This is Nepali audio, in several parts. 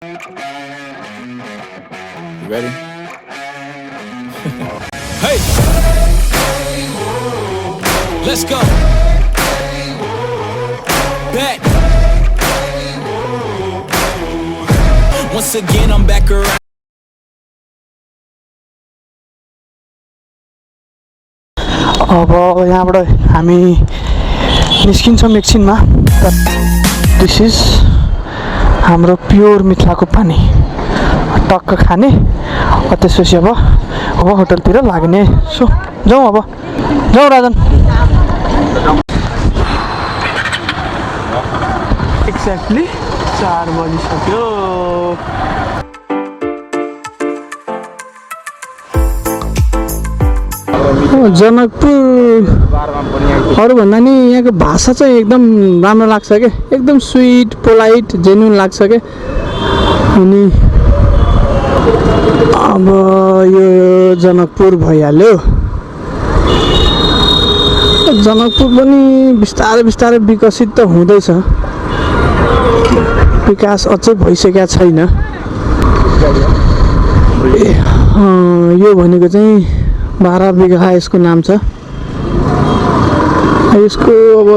You ready? Hey! Let's go! Back! Once again, I'm back around. अब यहाँबाट हामी निस्किन्छौँ एकछिनमा। दिस इज हाम्रो प्योर मिथिलाको पानी टक्क खाने। त्यसपछि अब होटलतिर लाग्ने। सो जाउँ, अब जाउँ राजन। एक्ज्याक्टली 4 बजिसक्यो। जनकपुरहरूभन्दा नि यहाँको भाषा चाहिँ एकदम राम्रो लाग्छ क्या। एकदम स्विट, पोलाइट, जेन्युन लाग्छ क्या। अनि अब यो जनकपुर भइहाल्यो। जनकपुर पनि बिस्तारै बिस्तारै विकसित त हुँदैछ, विकास अझै भइसकेको छैन। यो भनेको चाहिँ 12 बिघा यसको नाम छ। यसको अब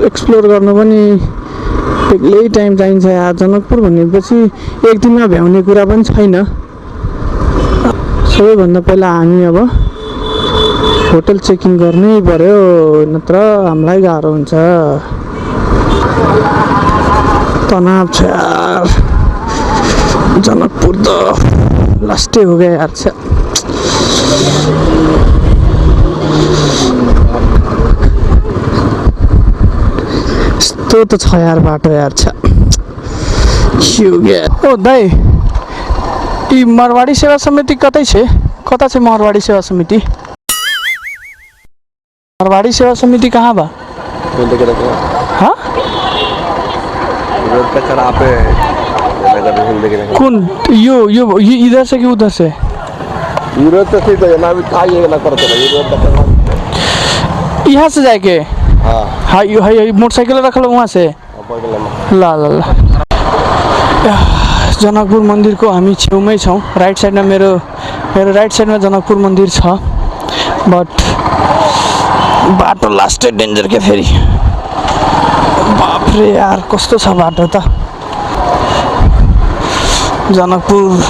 एक्सप्लोर गर्नु पनि बेग्लै टाइम चाहिन्छ यार। जनकपुर भनेपछि एक दिनमा भ्याउने कुरा पनि छैन। सबैभन्दा पहिला हामी अब होटल चेकिङ गर्नै पर्यो, नत्र हामीलाई गाह्रो हुन्छ। तनाव छ यार। जनकपुर त लास्टै हो गया यार। यस्तो त छ यार बाटो यार। ओ दाइ, यी मारवाडी सेवा समिति कतै छ? कता छ मारवाडी सेवा समिति? मारवाड़ी सेवा समिति कहाँ बा? हाँ? कौन यो इधर से कि उधर से? यहाँ से जाके? हाँ, मोटरसाइकिल रखल वहाँ से? ला ला ला। जनकपुर मंदिर को हामी छेउमै छौं। राइट साइड में मेरो राइट साइड में जनकपुर मंदिर छ। बट बाटो लास्टै डेन्जर के फेरि। बापरे यार, कस्तो छ बाटो त। जनकपुर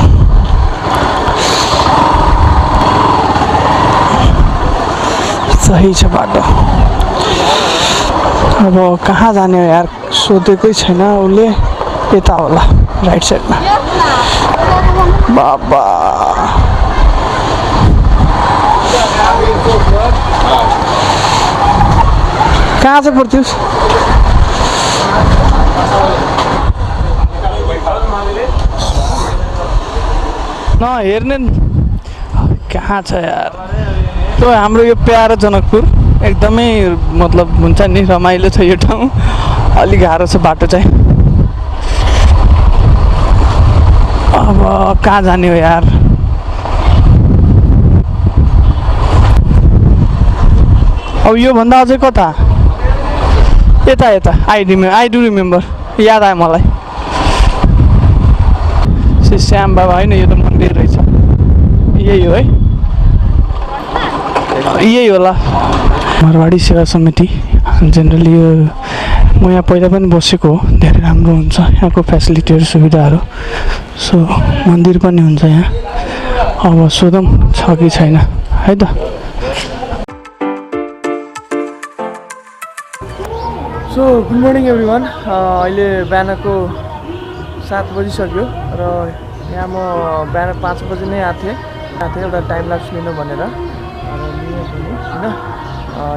सही छ बाटो। अब कहाँ जाने हो यार, सोधेकै छैन उसले। यता होला राइट साइडमा। बाबा कहाँ चाहिँ पर्थ्योस्? न हेर्ने कहाँ छ यार। तो हाम्रो यो प्यारो जनकपुर एकदमै मतलब हुन्छ नि, रमाइलो छ यो ठाउँ। अलि गाह्रो छ बाटो चाहिँ। अब कहाँ जाने हो यार? अब यो भन्दा अझै कता? यता यता। आई डु रिमेम्बर, याद आयो मलाई। श्री श्याम बाबा होइन, यो त मन्दिर रहेछ। यही हो है, यही होला मारवाडी सेवा समिति। जेनरली यो म यहाँ पहिला पनि बसेको हो। धेरै राम्रो हुन्छ यहाँको फेसिलिटीहरू, सुविधाहरू। सो मन्दिर पनि हुन्छ यहाँ। अब सोधौँ छ कि छैन है त। So good morning everyone. अहिले बिहानको 7 बजिसक्यो र यहाँ म बिहान 5 बजी नै आएको थिएँ। एउटा टाइम ल्याप्स लिनु भनेर होइन।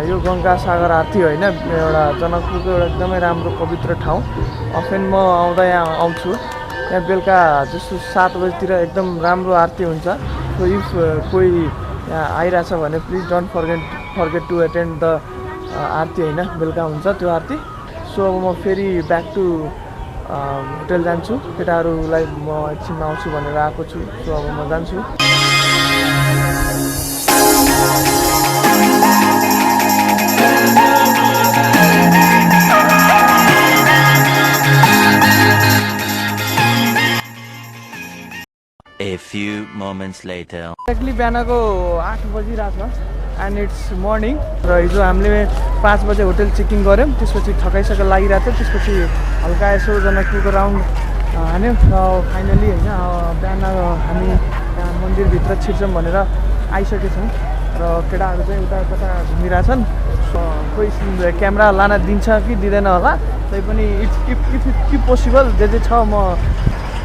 यो गङ्गा सागर आरती होइन, एउटा जनकपुरको एउटा एकदमै राम्रो पवित्र ठाउँ। अफेन म यहाँ आउँछु। यहाँ बेलुका जस्तो 7 बजीतिर एकदम राम्रो आरती हुन्छ। सो इफ कोही यहाँ आइरहेछ भने please don't forget to attend the aarti होइन, बेलुका हुन्छ त्यो आरती। सो अब म फेरि ब्याक टु होटल जान्छु। केटाहरूलाई म एकछिनमा आउँछु भनेर आएको छु। सो अब म जान्छु। A few moments later. Exactly बिहानको 8 बजिरहेछ एन्ड इट्स मर्निङ र हिजो हामीले 5 बजे होटल चेकिङ गऱ्यौँ त्यसपछि थकाइसकेर लागिरहेको थियो त्यसपछि हल्का यसो जनकपुरको राउन्ड हान्यौँ र फाइनली होइन बिहान हामी मन्दिरभित्र छिर्छौँ भनेर आइसकेछौँ र केटाहरू चाहिँ उता कता घुमिरहेछन् कोही क्यामेरा लान दिन्छ कि दिँदैन होला तैपनि इफ पोसिबल जे छ म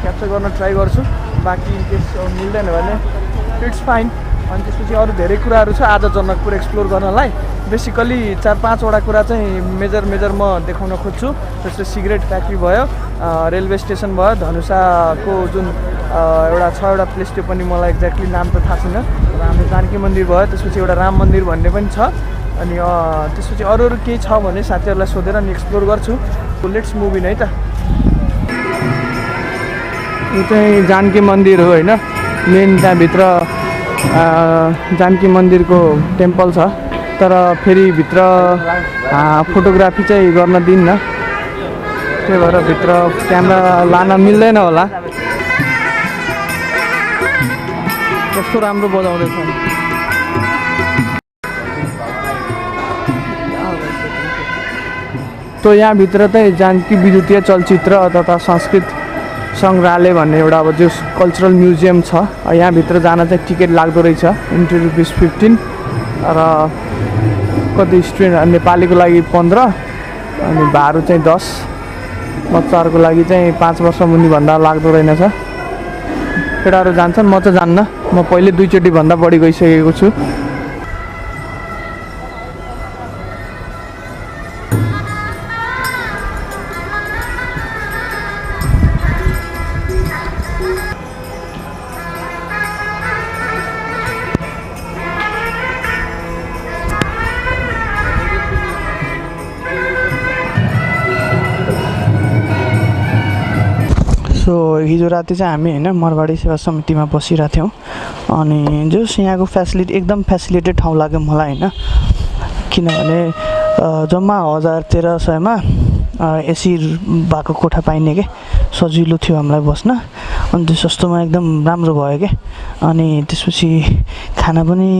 क्याप्चर गर्न ट्राई गर्छु बाँकी इनकेस मिल्दैन भने इट्स फाइन अनि त्यसपछि अरू धेरै कुराहरू छ आज जनकपुर एक्सप्लोर गर्नलाई बेसिकली 4-5वटा कुरा चाहिँ मेजर म देखाउन खोज्छु जस्तै सिगरेट फ्याक्ट्री भयो रेलवे स्टेसन भयो धनुषाको जुन एउटा प्लेस त्यो पनि मलाई एक्ज्याक्टली नाम त थाहा छैन र हाम्रो जानकी मन्दिर भयो त्यसपछि एउटा राम मन्दिर भन्ने पनि छ अनि त्यसपछि अरू केही छ भने साथीहरूलाई सोधेर अनि एक्सप्लोर गर्छु लेट्स मुभ इन है त यो चाहिँ जानकी मन्दिर हो होइन मेन त्यहाँभित्र जानकी मन्दिरको टेम्पल छ तर फेरि भित्र फोटोग्राफी चाहिँ गर्न दिन्न त्यही भएर भित्र क्यामेरा लान मिल्दैन होला कस्तो राम्रो बजाउँदैछ त यहाँभित्र चाहिँ जानकी विद्युतीय चलचित्र तथा संस्कृत सङ्ग्रहालय भन्ने एउटा अब जो कल्चरल म्युजियम छ यहाँभित्र जान चाहिँ टिकट लाग्दो रहेछ इन्ट्री रुपिस 15 र कति स्टुडेन्ट नेपालीको लागि 15 अनि भाडा चाहिँ 10 बच्चाहरूको लागि चाहिँ 5 वर्ष मुनि भन्दा लाग्दो रहेनछ केटाहरू जान्छन् म चाहिँ जान्न म पहिले 2 चोटि भन्दा बढी गइसकेको छु सो हिजो राति चाहिँ हामी होइन मरवाडी सेवा समितिमा बसिरहेको थियौँ अनि जस यहाँको फेसिलिटी एकदम फेसिलिटेड ठाउँ लाग्यो मलाई होइन किनभने जम्मा 1300मा एसी भएको कोठा पाइने के सजिलो थियो हामीलाई बस्न अनि त्यो सस्तोमा एकदम राम्रो भयो क्या अनि त्यसपछि खाना पनि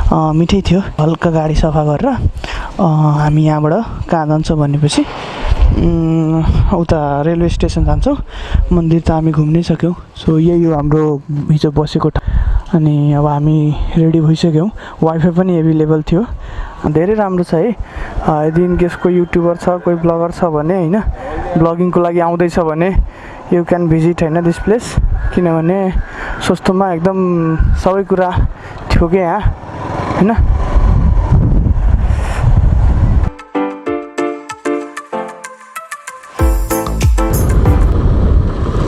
मिठै थियो हल्का गाडी सफा गरेर हामी यहाँबाट कहाँ जान्छ भनेपछि उता रेलवे स्टेसन जान्छौँ मन्दिर त हामी घुम्नै सक्यौँ सो यही हो हाम्रो हिजो बसेको ठाउँ अनि अब हामी रेडी भइसक्यौँ वाइफाई पनि एभाइलेबल थियो धेरै राम्रो छ है यदि इनकेस कोही युट्युबर छ कोही ब्लगर छ भने होइन ब्लगिङको लागि आउँदैछ भने यु क्यान भिजिट होइन दिस प्लेस किनभने सस्तोमा एकदम सबै कुरा थियो क्या यहाँ होइन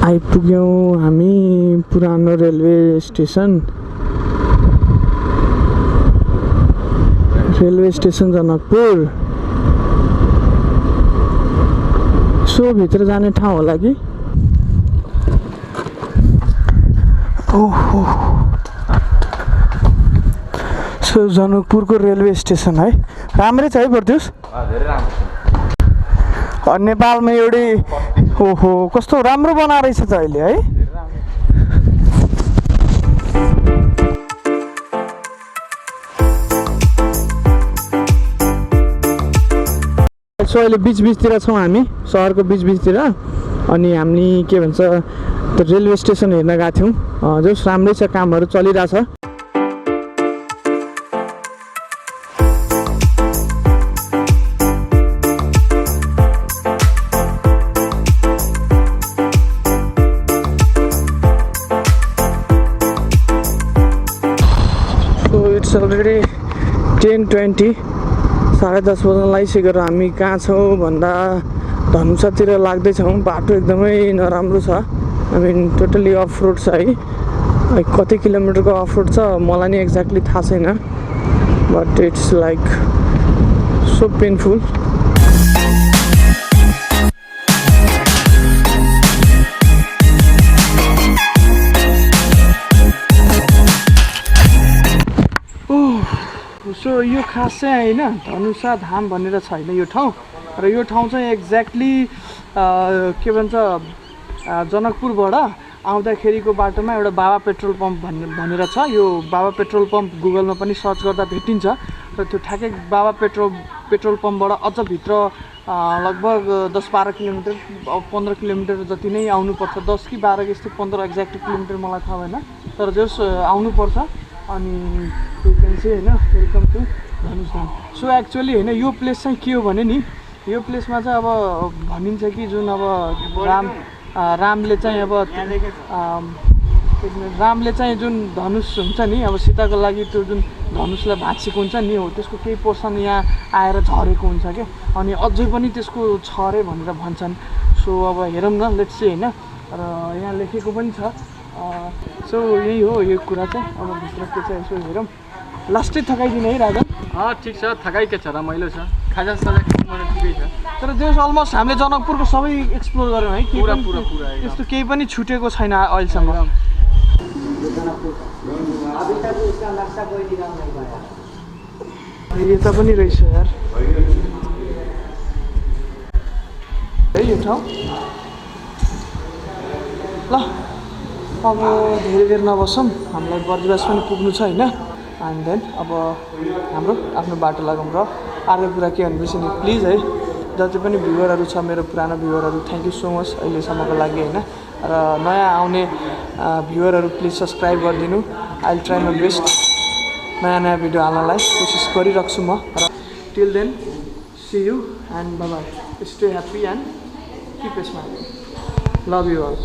आइपुग्यौँ हामी पुरानो रेलवे स्टेसन जनकपुर सो भित्र जाने ठाउँ होला कि ओहो सो जनकपुरको रेलवे स्टेसन है राम्रै छ है पर्दियोस् धेरै राम्रो छ नेपालमा एउटै ओहो कस्तो राम्रो बनाएर रहेछ त अहिले है सो अहिले बिचतिर छौँ हामी सहरको बिचतिर अनि हामी के भन्छ त्यो रेलवे स्टेसन हेर्न गएको थियौँ जस राम्रै छ कामहरू चलिरहेछ इट्स अलरेडी 10:20 10:30 बज्न लागिसक्यो र हामी कहाँ छौँ भन्दा धनुषातिर लाग्दैछौँ बाटो एकदमै नराम्रो छ I mean totally off road छ है कति किलोमिटरको अफ रोड छ मलाई नि एक्ज्याक्टली थाहा छैन but it's like so painful so यो खास चाहिँ होइन धनुषाधाम भनेर छैन यो ठाउँ र यो ठाउँ चाहिँ एक्ज्याक्टली के भन्छ जनकपुरबाट आउँदाखेरिको बाटोमा एउटा बाबा पेट्रोल पम्प भनेर छ। यो बाबा पेट्रोल पम्प गुगलमा पनि सर्च गर्दा भेटिन्छ र त्यो ठ्याक्कै बाबा पेट्रोल पम्पबाट अझ भित्र लगभग 10-12 किलोमिटर 15 किलोमिटर जति नै आउनुपर्छ। 10 कि 12 यस्तै 15 एक्ज्याक्ट किलोमिटर मलाई थाहा भएन, तर जस आउनुपर्छ। अनि यु क्यान सी होइन welcome to Dhanushdham. So actually होइन यो प्लेस चाहिँ के हो भने नि, यो प्लेसमा चाहिँ अब भनिन्छ कि जुन अब रामले चाहिँ अब रामले चाहिँ जुन धनुष हुन्छ नि, अब सीताको लागि त्यो जुन धनुषलाई भाँचेको हुन्छ नि, हो त्यसको केही पोर्सन यहाँ आएर झरेको हुन्छ क्या। अनि अझै पनि त्यसको छ अरे भनेर भन्छन्। सो अब हेरौँ न, लेट्स सी होइन। र यहाँ लेखेको पनि छ। सो यही हो यो कुरा चाहिँ। अब भित्र के चाहिँ यसो हेरौँ। लास्टै थकाइदिने है राजा? ठिक छ, थकाइ के छ, रमाइलो छ, खाजा साजा खानु ठिकै छ। तर जस अलमोस्ट हामीले जनकपुरको सबै एक्सप्लोर गऱ्यौँ है। पुरा त्यस्तो केही पनि छुटेको छैन अहिलेसम्म। यता पनि रहेछ यार है यो ठाउँ। ल अब धेरै बेर नबसौँ, हामीलाई बर्दिवास पनि पुग्नु छ होइन। एन्ड देन अब हाम्रो आफ्नो बाटो लागौँ। र अर्को कुरा के भनेपछि नि, प्लिज है जति पनि भ्युवरहरू छ, मेरो पुरानो भ्युवरहरू, थ्याङ्क यू सो मच अहिलेसम्मको लागि होइन। र नयाँ आउने भ्युवरहरू प्लिज सब्सक्राइब गरिदिनु। I will try my best नयाँ भिडियो हाल्नलाई कोसिस गरिरहेको छु म। र till then see you and bye bye. Stay happy and keep smiling. Love you all.